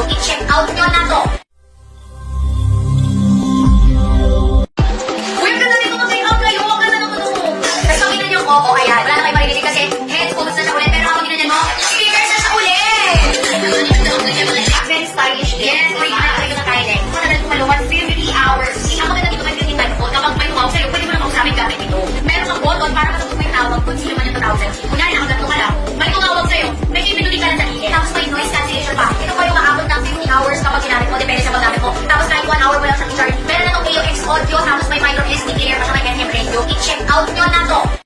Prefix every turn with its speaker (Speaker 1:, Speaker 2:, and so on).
Speaker 1: radio. I-check out nyo na to. Uy, ang ganda dito mag-take out kayo. Ang ganda ng ano mo. Tapos pag ginan nyo, oo, ayan. Wala na kayo maririnig kasi headphones na siya ulit. Pero kapag ginan mo, speakers na siya ulit. Very stylish din. Yes, uy, ginagawa na tayo din. Matagal kumaluwan, 50 hours. Ang maganda dito may green headphone. Kapag may tumawag sa'yo, pwede mo na mausapin gamit ito. Meron kang button para masagot mo yung tawag kung sino man yung tatawag sa'yo. Kunyari, nakaganto ka lang. May tumawag sa'yo. May pindutin ka lang sa gilid. Tapos may noise cancellation pa. Ito pa yung maabot ng 50 hours kapag ginamit mo. Depende sa paggamit mo. Tapos kahit 1 hour mo lang siyang charge. Meron na itong AUX audio. Tapos may micro SD player. Tapos may FM radio. I-check out nyo na to.